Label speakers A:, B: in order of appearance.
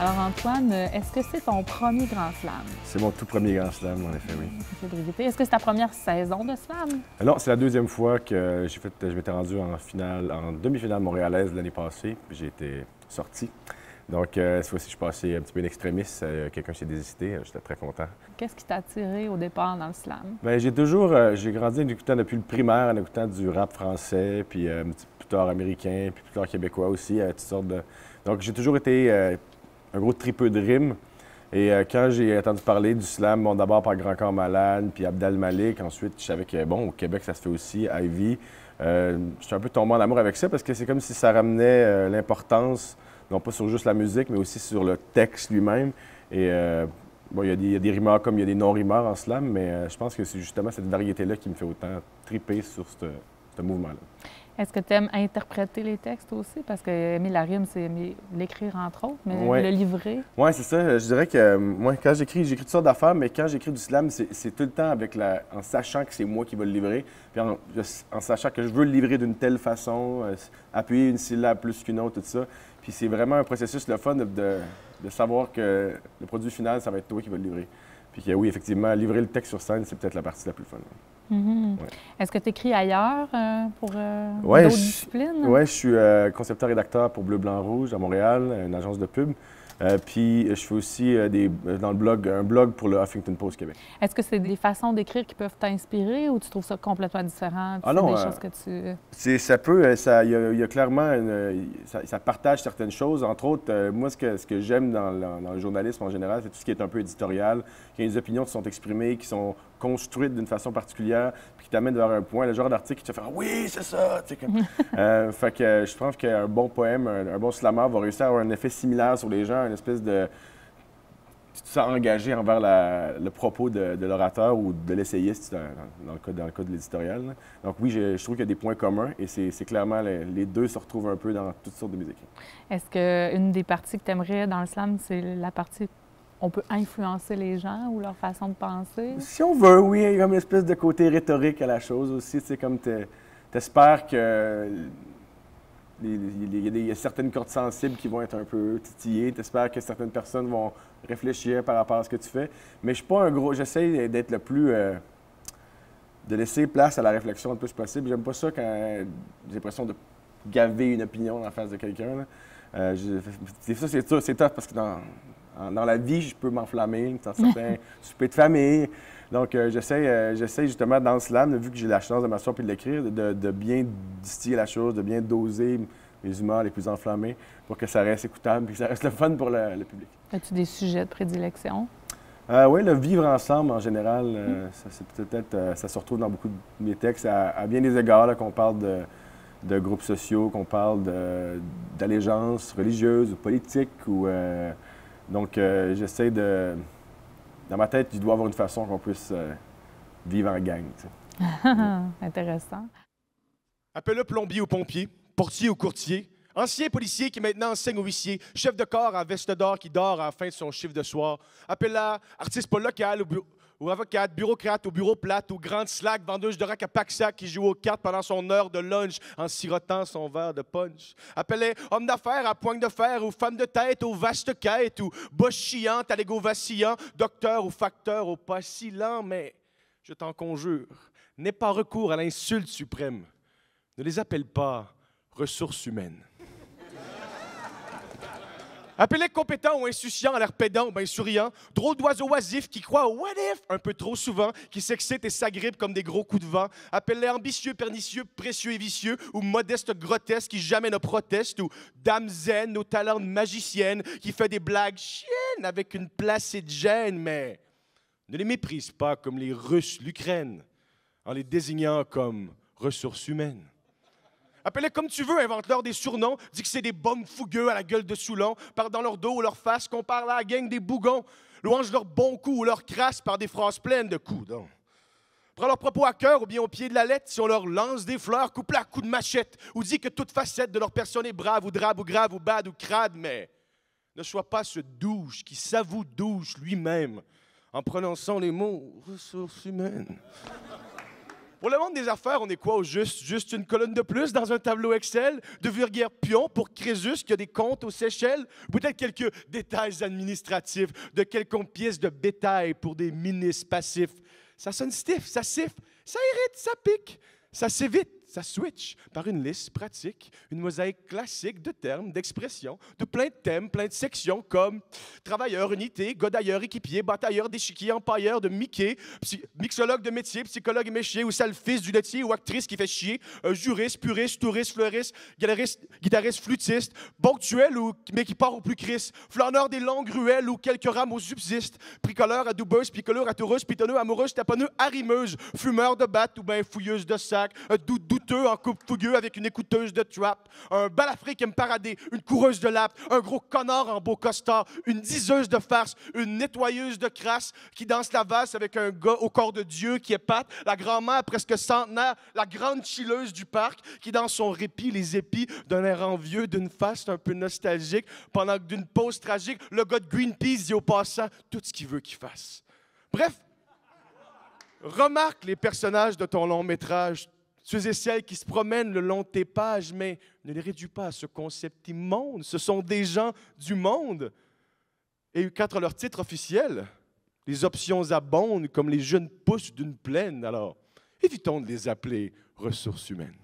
A: Alors Antoine, est-ce que c'est ton premier grand slam?
B: C'est mon tout premier grand slam, en effet, oui.
A: Est-ce que c'est ta première saison de slam?
B: Non, c'est la deuxième fois que je m'étais rendu en finale, en demi-finale montréalaise l'année passée, puis j'ai été sorti. Donc, cette fois-ci, je suis passé un petit peu in extremis. Quelqu'un s'est désisté. J'étais très content.
A: Qu'est-ce qui t'a attiré au départ dans le slam?
B: Bien, j'ai grandi en écoutant depuis le primaire, en écoutant du rap français, puis un petit peu plus tard américain, puis plus tard québécois aussi, toutes sortes de... Donc, j'ai toujours été un gros tripeux de rimes. Et quand j'ai entendu parler du slam, bon, d'abord par Grand Corps Malade, puis Abdel Malik, ensuite, je savais que, bon, au Québec, ça se fait aussi, Ivy. Je suis un peu tombé en amour avec ça parce que c'est comme si ça ramenait l'importance, non pas sur juste la musique, mais aussi sur le texte lui-même. Et bon, il y a des rimeurs comme il y a des non-rimeurs en slam, mais je pense que c'est justement cette variété-là qui me fait autant triper sur ce mouvement-là.
A: Est-ce que tu aimes interpréter les textes aussi? Parce que aimer la rime, c'est aimer l'écrire entre autres, mais
B: Ouais.
A: le livrer.
B: Oui, c'est ça. Je dirais que moi, quand j'écris toutes sortes d'affaires, mais quand j'écris du slam, c'est tout le temps en sachant que c'est moi qui vais le livrer, puis en sachant que je veux le livrer d'une telle façon, appuyer une syllabe plus qu'une autre, tout ça. Puis c'est vraiment un processus, le fun de savoir que le produit final, ça va être toi qui vas le livrer. Puis que oui, effectivement, livrer le texte sur scène, c'est peut-être la partie la plus fun.
A: Ouais. Est-ce que tu écris ailleurs pour
B: Ouais,
A: d'autres disciplines?
B: Oui, je suis concepteur-rédacteur pour Bleu, Blanc, Rouge à Montréal, une agence de pub. Puis je fais aussi dans un blog pour le Huffington Post Québec.
A: Est-ce que c'est des façons d'écrire qui peuvent t'inspirer ou tu trouves ça complètement différent?
B: Ah non,
A: des choses que tu...
B: Il y a clairement, ça partage certaines choses. Entre autres, moi, ce que j'aime dans le journalisme en général, c'est tout ce qui est un peu éditorial, qu'il y a des opinions qui sont exprimées, qui sont construites d'une façon particulière, puis qui t'amènent vers un point, le genre d'article qui te fait « Oui, c'est ça! » Fait que je pense qu'un bon poème, un bon slammer va réussir à avoir un effet similaire sur les gens, une espèce de... Tu te sens engagé envers le propos de l'orateur ou de l'essayiste dans le cas de l'éditorial. Donc oui, je trouve qu'il y a des points communs et c'est clairement les deux se retrouvent un peu dans toutes sortes de mes écrits.
A: Est-ce qu'une des parties que tu aimerais dans le slam, c'est la partie on peut influencer les gens ou leur façon de penser?
B: Si on veut, oui, il y a comme une espèce de côté rhétorique à la chose aussi. C'est comme t'espères que il y a certaines cordes sensibles qui vont être un peu titillées. T'espères que certaines personnes vont réfléchir par rapport à ce que tu fais. Mais je suis pas un gros... J'essaie d'être le plus... de laisser place à la réflexion le plus possible. J'aime pas ça quand j'ai l'impression de gaver une opinion en face de quelqu'un. Ça, c'est tough parce que dans la vie, je peux m'enflammer dans certains soupers de famille. Donc, j'essaie justement dans le slam, vu que j'ai la chance de m'asseoir et de l'écrire, de bien distiller la chose, de bien doser mes humeurs les plus enflammées pour que ça reste écoutable et que ça reste le fun pour le public.
A: As-tu des sujets de prédilection?
B: Oui, le vivre ensemble en général, ça se retrouve dans beaucoup de mes textes à bien des égards, qu'on parle de groupes sociaux, qu'on parle d'allégeances religieuses ou politiques. Donc, j'essaie de... Dans ma tête, il doit y avoir une façon qu'on puisse vivre en gang.
A: Intéressant.
C: Appelle-le plombier ou pompier, portier ou courtier, ancien policier qui maintenant enseigne au huissier, chef de corps en veste d'or qui dort à la fin de son chiffre de soir. Appelle-la artiste pas local ou avocate, bureaucrate au bureau plate ou grande slack, vendeuse de rack à pack-sac qui joue aux cartes pendant son heure de lunch en sirotant son verre de punch. Appelez homme d'affaires à poigne de fer ou femme de tête aux vastes quêtes ou bosse chiante à l'ego vacillant, docteur ou facteur au pas si lent, mais je t'en conjure, n'aie pas recours à l'insulte suprême. Ne les appelle pas ressources humaines. Appelez compétent ou insouciant à l'air pédant ou bien souriant, drôle d'oiseau oisif qui croit au what if un peu trop souvent, qui s'excite et s'agrippe comme des gros coups de vent. Appelez ambitieux, pernicieux, précieux et vicieux, ou modeste, grotesque qui jamais ne proteste, ou dame zen aux talents de magicienne qui fait des blagues chiennes avec une placée de gêne, mais ne les méprise pas comme les Russes l'Ukraine, en les désignant comme ressources humaines. Appelle-les comme tu veux, invente-leur des surnoms, dis que c'est des bombes fougueux à la gueule de Soulon, parle dans leur dos ou leur face, compare la gang des bougons, louange leur bon coup ou leur crasse par des phrases pleines de coups. Donc. Prends leurs propos à cœur ou bien au pied de la lettre, si on leur lance des fleurs, coupe-la à coups de machette, ou dis que toute facette de leur personne est brave ou drabe ou grave ou bad ou crade, mais ne sois pas ce douche qui s'avoue douche lui-même en prononçant les mots « ressources humaines ». Pour le monde des affaires, on est quoi au juste? Juste une colonne de plus dans un tableau Excel? De vulgaires pions pour Crésus qui a des comptes aux Seychelles? Peut-être quelques détails administratifs de quelconques pièces de bétail pour des ministres passifs. Ça sonne stiff, ça siffle, ça irrite, ça pique, ça s'évite, ça switch par une liste pratique, une mosaïque classique de termes, d'expressions, de plein de thèmes, plein de sections comme travailleur, unité, godailleur, équipier, batailleur, déchiquier, empailleur, de Mickey, mixologue de métier, psychologue méchier, ou sale fils du laitier, ou actrice qui fait chier, juriste, puriste, touriste, fleuriste, guitariste, flûtiste, ponctuel mais qui part au plus crisse, flâneur des longues ruelles ou quelques rames aux subsistes, bricoleur, adoubeuse, picoleur, atoureuse, pitonneux, amoureuse, taponneux, arrimeuse, fumeur de batte ou bien fouilleuse de sac, douteux en coupe fougueux avec une écouteuse de trap, un balafré qui aime parader, une coureuse de lap, un gros connard en beau costard, une diseuse de farce, une nettoyeuse de crasse qui danse la valse avec un gars au corps de Dieu qui épate, la grand-mère presque centenaire, la grande chilleuse du parc qui dans son répit les épis d'un air envieux, d'une face un peu nostalgique, pendant que d'une pause tragique, le gars de Greenpeace dit au passant tout ce qu'il veut qu'il fasse. Bref, remarque les personnages de ton long métrage, ceux et celles qui se promènent le long de tes pages, mais ne les réduis pas à ce concept immonde. Ce sont des gens du monde. Et quant à leur titre officiel, les options abondent comme les jeunes pousses d'une plaine. Alors, évitons de les appeler ressources humaines.